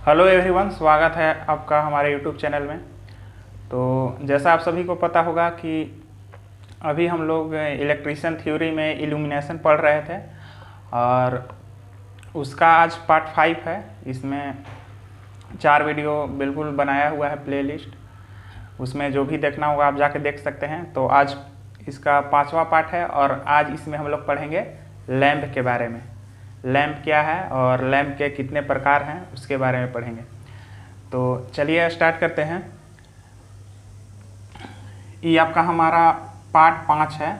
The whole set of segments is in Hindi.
हेलो एवरीवन, स्वागत है आपका हमारे यूट्यूब चैनल में। तो जैसा आप सभी को पता होगा कि अभी हम लोग इलेक्ट्रिशियन थ्योरी में इल्यूमिनेशन पढ़ रहे थे और उसका आज पार्ट 5 है। इसमें 4 वीडियो बिल्कुल बनाया हुआ है प्लेलिस्ट, उसमें जो भी देखना होगा आप जाके देख सकते हैं। तो आज इसका 5वां पार्ट है और आज इसमें हम लोग पढ़ेंगे लैंप के बारे में। लैंप क्या है और लैंप के कितने प्रकार हैं उसके बारे में पढ़ेंगे। तो चलिए स्टार्ट करते हैं। ये आपका हमारा पार्ट 5 है,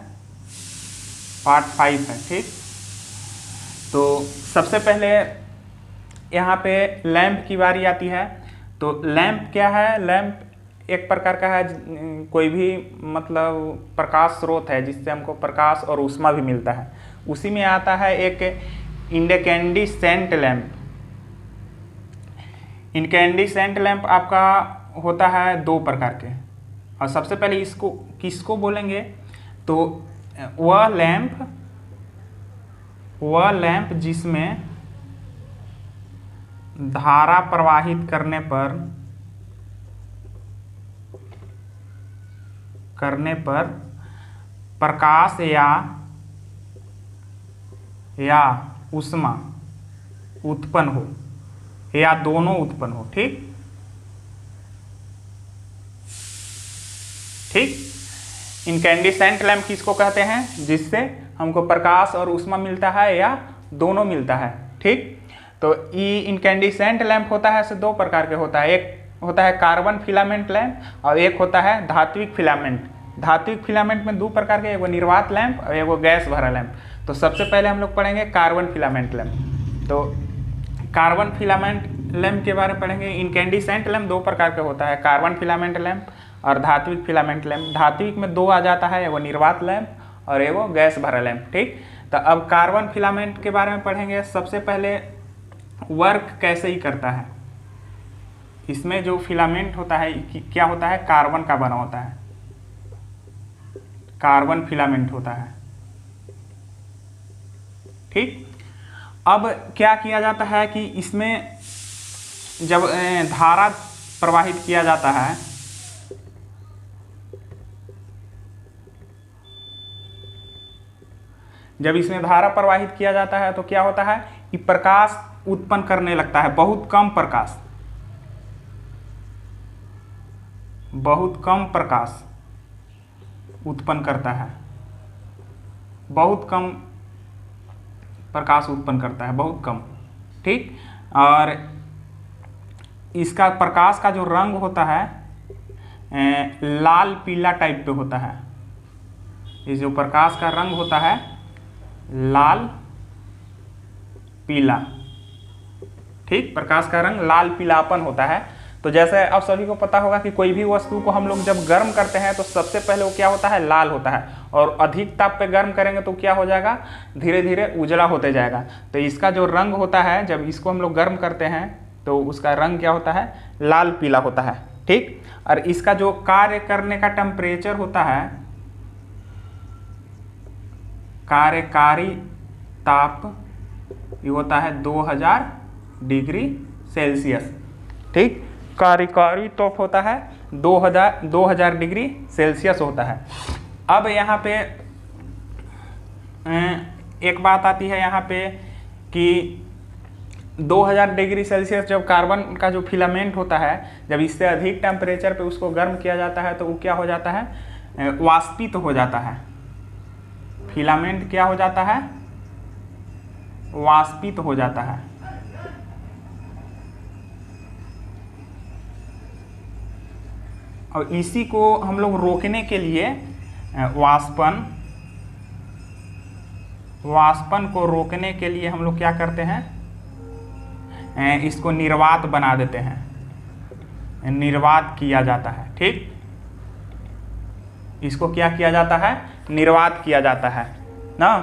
पार्ट 5 है, ठीक। तो सबसे पहले यहाँ पे लैंप की बारी आती है। तो लैंप क्या है? लैंप एक प्रकार का है, कोई भी मतलब प्रकाश स्रोत है जिससे हमको प्रकाश और ऊष्मा भी मिलता है। उसी में आता है एक इनकैंडिसेंट लैंप। इनकैंडिसेंट लैंप आपका होता है 2 प्रकार के। और सबसे पहले इसको किसको बोलेंगे? तो वह लैंप जिसमें धारा प्रवाहित करने पर प्रकाश या ऊष्मा उत्पन्न हो या दोनों उत्पन्न हो, ठीक। इनकैंडिसेंट लैंप किसको कहते हैं? जिससे हमको प्रकाश और ऊष्मा मिलता है या दोनों मिलता है, ठीक। तो ये इनकैंडिसेंट लैंप होता है, ऐसे 2 प्रकार के होता है। एक होता है कार्बन फिलामेंट लैंप और एक होता है धात्विक फिलामेंट। धात्विक फिलामेंट में 2 प्रकार के, एगो निर्वात लैंप और एगो गैस भरा लैंप। तो सबसे पहले हम लोग पढ़ेंगे कार्बन फिलामेंट लैंप। तो कार्बन फिलामेंट लैंप के बारे में पढ़ेंगे। इनकैंडिसेंट लैंप 2 प्रकार के होता है, कार्बन फिलामेंट लैंप और धात्विक फिलामेंट लैंप। धात्विक में 2 आ जाता है, एगो निर्वात लैंप और एगो गैस भरा लैंप, ठीक। तो अब कार्बन फिलामेंट के बारे में पढ़ेंगे। सबसे पहले वर्क कैसे ही करता है। इसमें जो फिलामेंट होता है क्या होता है? कार्बन का बना होता है, कार्बन फिलामेंट होता है, ठीक। अब क्या किया जाता है कि इसमें जब धारा प्रवाहित किया जाता है, जब इसमें धारा प्रवाहित किया जाता है तो क्या होता है कि प्रकाश उत्पन्न करने लगता है। बहुत कम प्रकाश उत्पन्न करता है, बहुत कम प्रकाश उत्पन्न करता है, बहुत कम, ठीक। और इसका प्रकाश का जो रंग होता है लाल पीला टाइप पे होता है। ये जो प्रकाश का रंग होता है लाल पीला, ठीक। प्रकाश का रंग लाल पीलापन होता है। तो जैसे आप सभी को पता होगा कि कोई भी वस्तु को हम लोग जब गर्म करते हैं तो सबसे पहले वो क्या होता है? लाल होता है। और अधिक ताप पे गर्म करेंगे तो क्या हो जाएगा? धीरे धीरे उजला होते जाएगा। तो इसका जो रंग होता है, जब इसको हम लोग गर्म करते हैं तो उसका रंग क्या होता है? लाल पीला होता है, ठीक। और इसका जो कार्य करने का टेम्परेचर होता है, कार्यकारी ताप, ये होता है 2000 डिग्री सेल्सियस, ठीक। कार्यकारी ताप होता है 2000 डिग्री सेल्सियस होता है। अब यहाँ पे एक बात आती है यहाँ पे कि 2000 डिग्री सेल्सियस जब कार्बन का जो फिलामेंट होता है, जब इससे अधिक टेम्परेचर पे उसको गर्म किया जाता है तो वो क्या हो जाता है? वाष्पित हो जाता है। फिलामेंट क्या हो जाता है? वाष्पित हो जाता है। और इसी को हम लोग रोकने के लिए वाष्पन को रोकने के लिए हम लोग क्या करते हैं? इसको निर्वात बना देते हैं, निर्वात किया जाता है, ठीक। इसको क्या किया जाता है? निर्वात किया जाता है ना।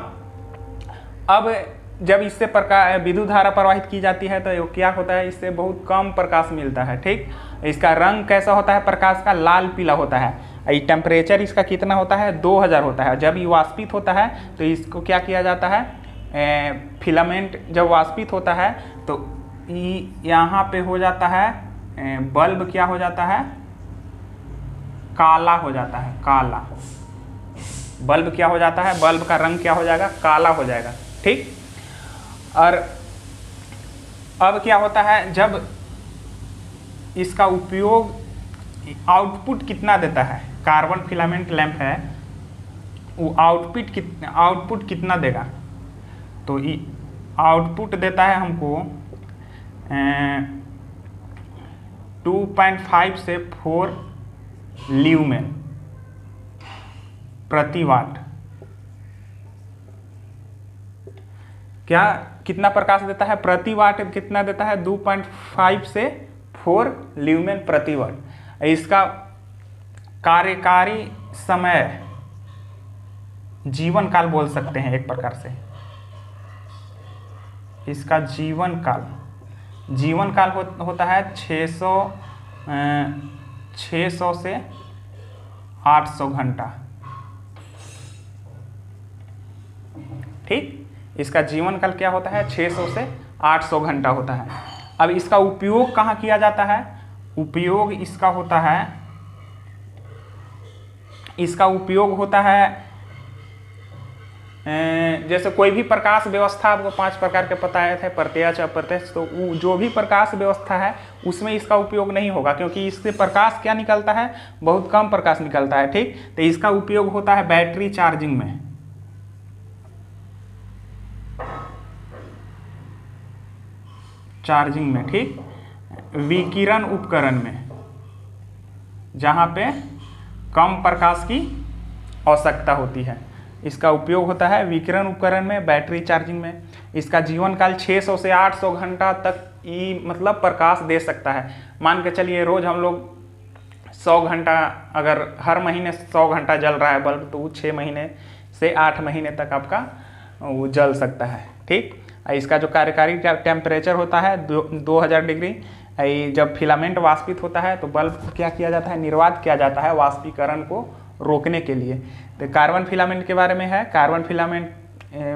अब जब इससे विद्युत धारा प्रवाहित की जाती है तो क्या होता है? इससे बहुत कम प्रकाश मिलता है, ठीक। इसका रंग कैसा होता है? प्रकाश का लाल पीला होता है। ये टेम्परेचर इसका कितना होता है? 2000 होता है। जब ये वाष्पित होता है तो इसको क्या किया जाता है? फिलामेंट जब वाष्पित होता है तो यहाँ पे हो जाता है बल्ब क्या हो जाता है, काला हो जाता है, काला। बल्ब क्या हो जाता है, बल्ब का रंग क्या हो जाएगा, काला हो जाएगा, ठीक। और अब क्या होता है, जब इसका उपयोग, आउटपुट कितना देता है, कार्बन फिलामेंट लैंप है, वो आउटपुट कितना देगा, तो आउटपुट देता है हमको 2.5 से 4 ल्यूमेन प्रति वाट। क्या कितना प्रकाश देता है प्रति वाट, कितना देता है 2.5 से 4 ल्यूमेन प्रति वाट। इसका कार्यकारी समय, जीवन काल बोल सकते हैं एक प्रकार से, इसका जीवन काल होता है 600 से 800 घंटा, ठीक। इसका जीवन काल क्या होता है, 600 से 800 घंटा होता है। अब इसका उपयोग कहाँ किया जाता है, उपयोग इसका होता है जैसे कोई भी प्रकाश व्यवस्था, आपको 5 प्रकार के बताए थे, प्रत्यक्ष, अप्रत्यक्ष, तो जो भी प्रकाश व्यवस्था है उसमें इसका उपयोग नहीं होगा, क्योंकि इससे प्रकाश क्या निकलता है, बहुत कम प्रकाश निकलता है, ठीक। तो इसका उपयोग होता है बैटरी चार्जिंग में, ठीक, विकिरण उपकरण में, जहाँ पे कम प्रकाश की आवश्यकता होती है, इसका उपयोग होता है विकिरण उपकरण में, बैटरी चार्जिंग में। इसका जीवन काल 600 से 800 घंटा तक ये मतलब प्रकाश दे सकता है। मान के चलिए रोज हम लोग 100 घंटा, अगर हर महीने 100 घंटा जल रहा है बल्ब, तो वो 6 महीने से 8 महीने तक आपका वो जल सकता है, ठीक। इसका जो कार्यकारी टेम्परेचर होता है 2000 डिग्री। जब फिलामेंट वाष्पित होता है तो बल्ब को क्या किया जाता है, निर्वात किया जाता है वाष्पीकरण को रोकने के लिए। तो कार्बन फिलामेंट के बारे में है, कार्बन फिलामेंट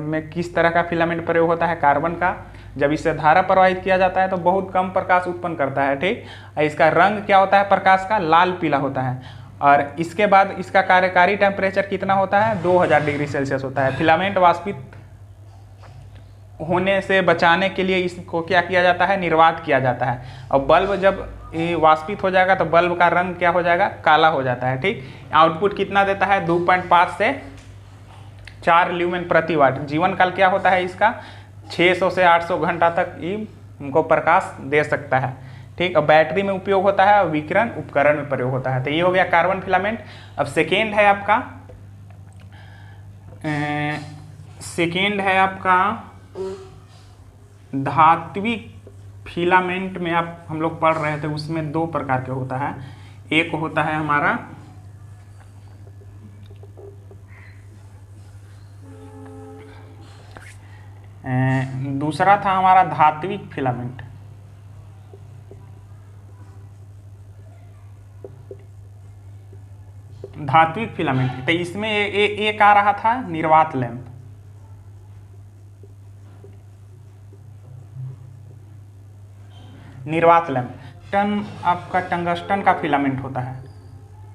में किस तरह का फिलामेंट प्रयोग होता है, कार्बन का। जब इससे धारा प्रवाहित किया जाता है तो बहुत कम प्रकाश उत्पन्न करता है, ठीक। इसका रंग क्या होता है प्रकाश का, लाल पीला होता है। और इसके बाद इसका कार्यकारी टेम्परेचर कितना होता है, 2000 डिग्री सेल्सियस होता है। फिलामेंट वाष्पित होने से बचाने के लिए इसको क्या किया जाता है, निर्वात किया जाता है। और बल्ब जब ये वाष्पित हो जाएगा तो बल्ब का रंग क्या हो जाएगा, काला हो जाता है, ठीक। आउटपुट कितना देता है, 2.5 से 4 ल्यूमेन प्रति वाट। जीवन काल क्या होता है इसका, 600 से 800 घंटा तक ये हमको प्रकाश दे सकता है, ठीक। और बैटरी में उपयोग होता है और विकिरण उपकरण में प्रयोग होता है। तो ये हो गया कार्बन फिलामेंट। अब सेकेंड है आपका धात्विक फिलामेंट में हम लोग पढ़ रहे थे, उसमें 2 प्रकार के होता है। एक होता है हमारा दूसरा था हमारा धात्विक फिलामेंट। धात्विक फिलामेंट, तो इसमें एक आ रहा था निर्वात लैंप। निर्वात लैंप आपका टंगस्टन का फिलामेंट होता है,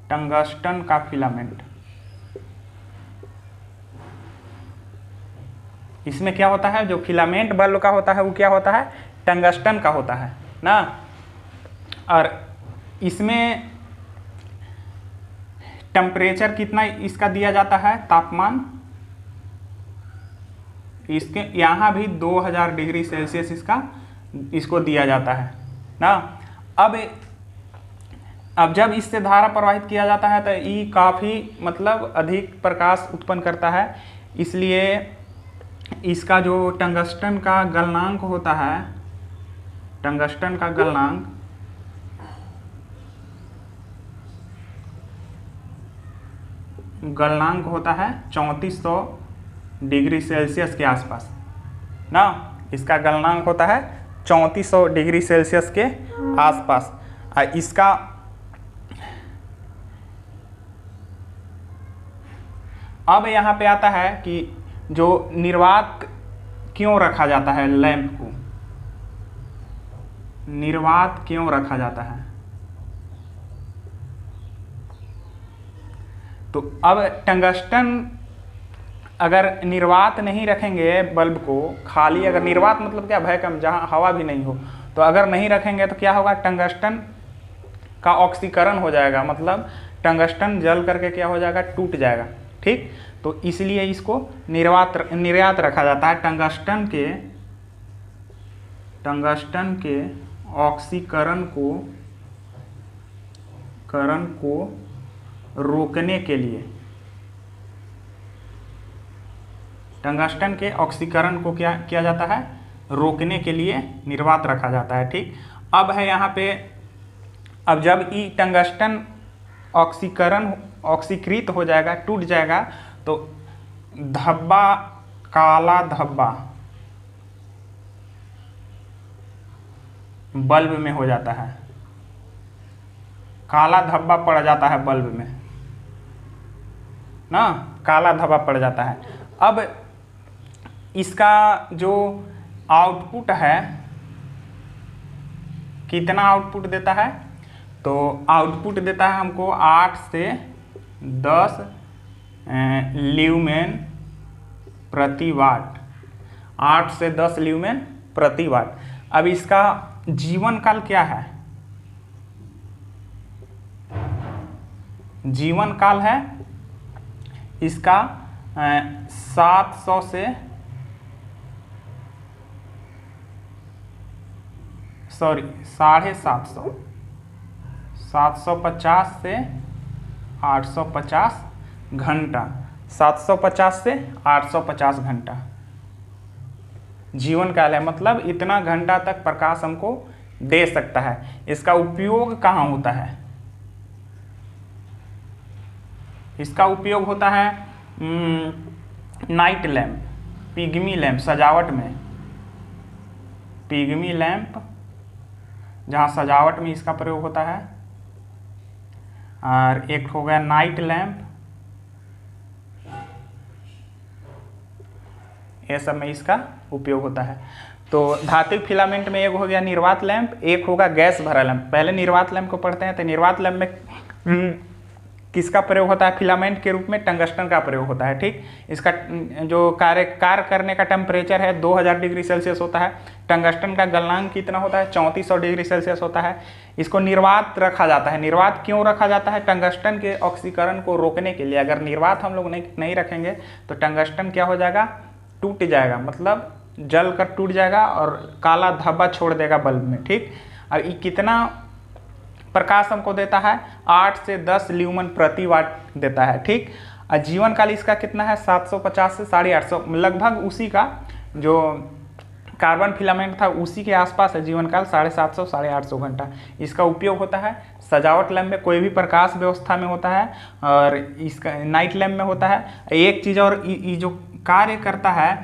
टंगस्टन का फिलामेंट। इसमें क्या होता है, जो फिलामेंट बल्ब का होता है वो क्या होता है, टंगस्टन का होता है ना। और इसमें टेम्परेचर कितना इसका दिया जाता है, तापमान इसके यहाँ भी 2000 डिग्री सेल्सियस इसको दिया जाता है ना। अब जब इससे धारा प्रवाहित किया जाता है तो ये काफ़ी मतलब अधिक प्रकाश उत्पन्न करता है, इसलिए इसका जो टंगस्टन का गलनांक होता है, टंगस्टन का गलनांक होता है 3400 डिग्री सेल्सियस के आसपास ना। इसका गलनांक होता है 3400 डिग्री सेल्सियस के आसपास। इसका अब यहाँ पे आता है कि जो निर्वात क्यों रखा जाता है लैंप को, निर्वात क्यों रखा जाता है? तो अब टंगस्टन अगर निर्वात नहीं रखेंगे बल्ब को, खाली अगर निर्वात मतलब क्या, वैक्यूम, जहाँ हवा भी नहीं हो, तो अगर नहीं रखेंगे तो क्या होगा, टंगस्टन का ऑक्सीकरण हो जाएगा, मतलब टंगस्टन जल करके क्या हो जाएगा, टूट जाएगा। ठीक, तो इसलिए इसको निर्यात रखा जाता है। टंगस्टन के ऑक्सीकरण को रोकने के लिए, टंगस्टन के ऑक्सीकरण को क्या किया जाता है, रोकने के लिए निर्वात रखा जाता है। ठीक, अब है यहाँ पे, अब जब ई टंगस्टन ऑक्सीकृत हो जाएगा, टूट जाएगा, तो धब्बा, काला धब्बा बल्ब में हो जाता है, काला धब्बा पड़ जाता है बल्ब में ना, काला धब्बा पड़ जाता है। अब इसका जो आउटपुट है, कितना आउटपुट देता है, तो आउटपुट देता है हमको 8 से 10 ल्यूमेन प्रति वाट, 8 से 10 ल्यूमेन प्रति वाट। अब इसका जीवन काल क्या है, जीवन काल है इसका 700 से 750, 750 से 850 घंटा, 750 से 850 घंटा जीवन काल है, मतलब इतना घंटा तक प्रकाश हमको दे सकता है। इसका उपयोग कहाँ होता है, इसका उपयोग होता है नाइट लैंप, पिग्मी लैंप, सजावट में, पिग्मी लैंप जहाँ सजावट में इसका प्रयोग होता है, और एक हो गया नाइट लैंप, ये सब में इसका उपयोग होता है। तो धात्विक फिलामेंट में एक हो गया निर्वात लैंप, एक होगा गैस भरा लैंप। पहले निर्वात लैंप को पढ़ते हैं। तो निर्वात लैंप में किसका प्रयोग होता है, फिलामेंट के रूप में टंगस्टन का प्रयोग होता है। ठीक, इसका जो कार्य करने का टेम्परेचर है 2000 डिग्री सेल्सियस होता है। टंगस्टन का गलनांक कितना होता है, 3400 डिग्री सेल्सियस होता है। इसको निर्वात रखा जाता है। निर्वात क्यों रखा जाता है, टंगस्टन के ऑक्सीकरण को रोकने के लिए। अगर निर्वात हम लोग नहीं रखेंगे तो टंगस्टन क्या हो जाएगा, टूट जाएगा, मतलब जल कर टूट जाएगा और काला धब्बा छोड़ देगा बल्ब में। ठीक, अब ये कितना प्रकाश हमको देता है, 8 से 10 ल्यूमन प्रति वाट देता है। ठीक, और जीवन काल इसका कितना है, 750 से 850, लगभग उसी का जो कार्बन फिलामेंट था उसी के आसपास है जीवन काल, 750 से 850 घंटा। इसका उपयोग होता है सजावट लैंप में, कोई भी प्रकाश व्यवस्था में होता है, और इसका नाइट लैंप में होता है। एक चीज़ और, ये जो कार्य करता है,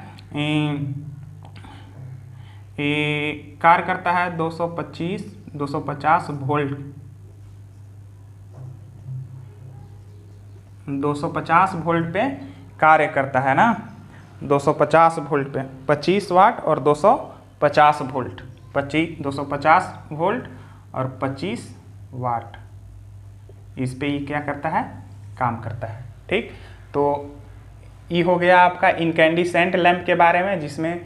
कार्य करता है 250 वोल्ट, 250 वोल्ट पे कार्य करता है ना, 250 वोल्ट पे, 25 वाट और 250 वोल्ट, 250 वोल्ट और 25 वाट, इस पे ये क्या करता है, काम करता है। ठीक, तो ये हो गया आपका इनकैंडिसेंट लैंप के बारे में, जिसमें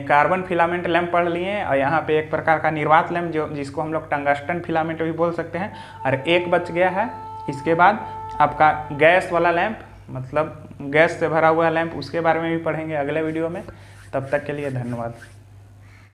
कार्बन फिलामेंट लैंप पढ़ लिए, और यहाँ पे एक प्रकार का निर्वात लैंप जिसको हम लोग टंगस्टन फिलामेंट भी बोल सकते हैं, और एक बच गया है। इसके बाद आपका गैस वाला लैंप, मतलब गैस से भरा हुआ लैंप, उसके बारे में भी पढ़ेंगे अगले वीडियो में। तब तक के लिए धन्यवाद।